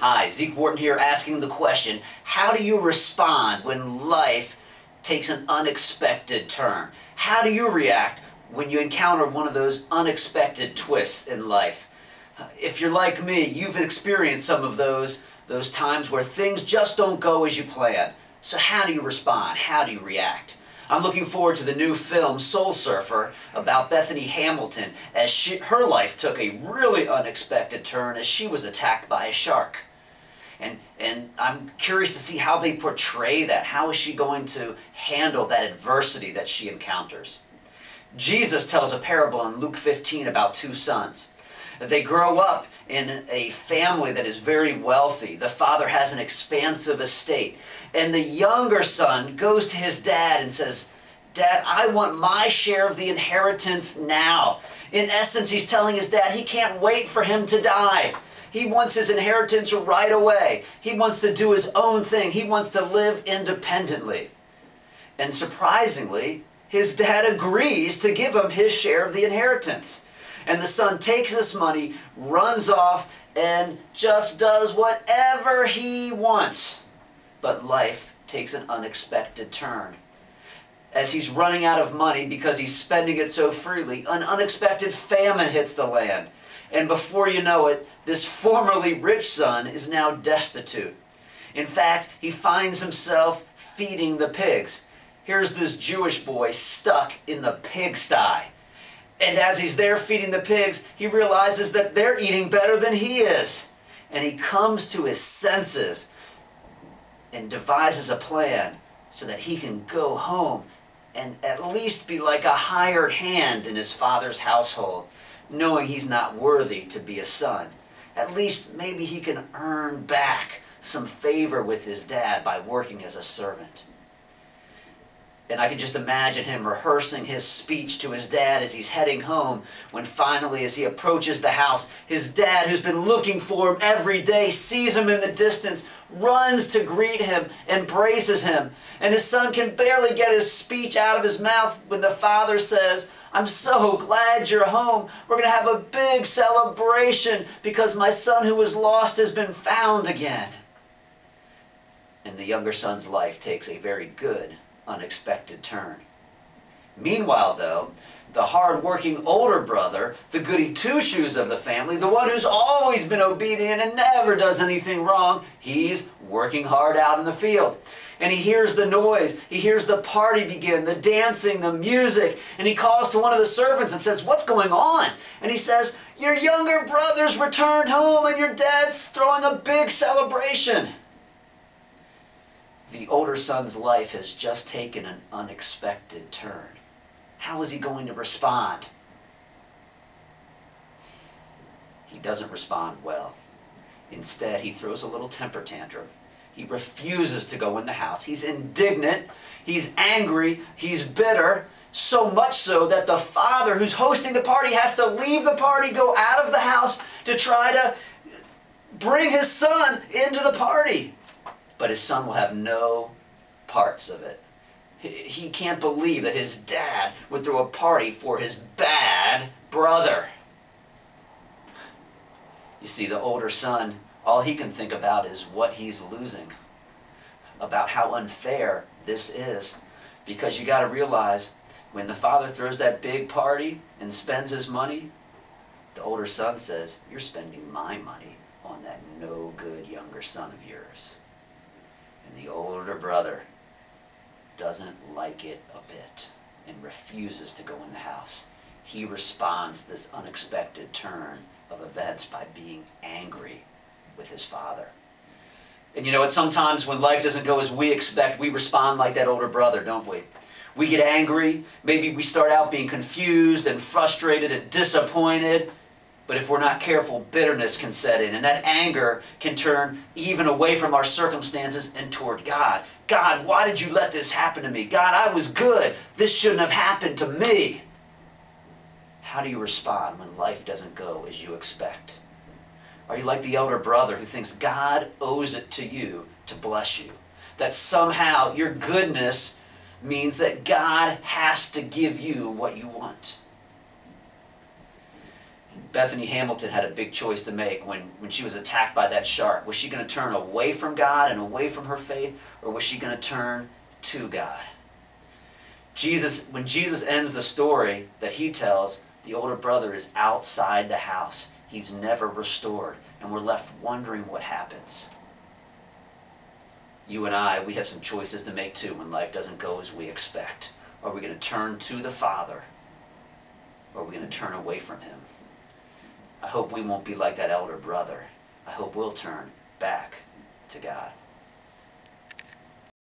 Hi, Zeke Wharton here asking the question, how do you respond when life takes an unexpected turn? How do you react when you encounter one of those unexpected twists in life? If you're like me, you've experienced some of those times where things just don't go as you plan. So how do you respond? How do you react? I'm looking forward to the new film Soul Surfer about Bethany Hamilton as her life took a really unexpected turn as she was attacked by a shark. And I'm curious to see how they portray that. How is she going to handle that adversity that she encounters? Jesus tells a parable in Luke 15 about two sons. They grow up in a family that is very wealthy. The father has an expansive estate. And the younger son goes to his dad and says, "Dad, I want my share of the inheritance now." In essence, he's telling his dad he can't wait for him to die. He wants his inheritance right away. He wants to do his own thing. He wants to live independently. And surprisingly, his dad agrees to give him his share of the inheritance. And the son takes this money, runs off, and just does whatever he wants. But life takes an unexpected turn. As he's running out of money because he's spending it so freely, an unexpected famine hits the land. And before you know it, this formerly rich son is now destitute. In fact, he finds himself feeding the pigs. Here's this Jewish boy stuck in the pigsty. And as he's there feeding the pigs, he realizes that they're eating better than he is. And he comes to his senses and devises a plan so that he can go home and at least be like a hired hand in his father's household, knowing he's not worthy to be a son. At least maybe he can earn back some favor with his dad by working as a servant. And I can just imagine him rehearsing his speech to his dad as he's heading home, when finally, as he approaches the house, his dad, who's been looking for him every day, sees him in the distance, runs to greet him, embraces him. And his son can barely get his speech out of his mouth when the father says, "I'm so glad you're home. We're going to have a big celebration because my son who was lost has been found again." And the younger son's life takes a very good, unexpected turn. Meanwhile, though, the hard-working older brother, the goody two-shoes of the family, the one who's always been obedient and never does anything wrong, he's working hard out in the field. And he hears the noise, he hears the party begin, the dancing, the music, and he calls to one of the servants and says, "What's going on?" And he says, "Your younger brother's returned home and your dad's throwing a big celebration." The older son's life has just taken an unexpected turn. How is he going to respond? He doesn't respond well. Instead, he throws a little temper tantrum. He refuses to go in the house. He's indignant, he's angry, he's bitter, so much so that the father who's hosting the party has to leave the party, go out of the house to try to bring his son into the party. But his son will have no parts of it. He can't believe that his dad would throw a party for his bad brother. You see, the older son, all he can think about is what he's losing, about how unfair this is. Because you got to realize, when the father throws that big party and spends his money, the older son says, "You're spending my money on that no good younger son of yours." And the older brother doesn't like it a bit and refuses to go in the house. He responds to this unexpected turn of events by being angry with his father. And you know what? Sometimes when life doesn't go as we expect, we respond like that older brother, don't we? We get angry. Maybe we start out being confused and frustrated and disappointed. But if we're not careful, bitterness can set in, and that anger can turn even away from our circumstances and toward God. "God, why did you let this happen to me? God, I was good. This shouldn't have happened to me." How do you respond when life doesn't go as you expect? Are you like the elder brother who thinks God owes it to you to bless you? That somehow your goodness means that God has to give you what you want? Bethany Hamilton had a big choice to make when she was attacked by that shark. Was she going to turn away from God and away from her faith, or was she going to turn to God? When Jesus ends the story that he tells, the older brother is outside the house. He's never restored, and we're left wondering what happens. You and I, we have some choices to make too when life doesn't go as we expect. Are we going to turn to the Father, or are we going to turn away from him? I hope we won't be like that elder brother. I hope we'll turn back to God.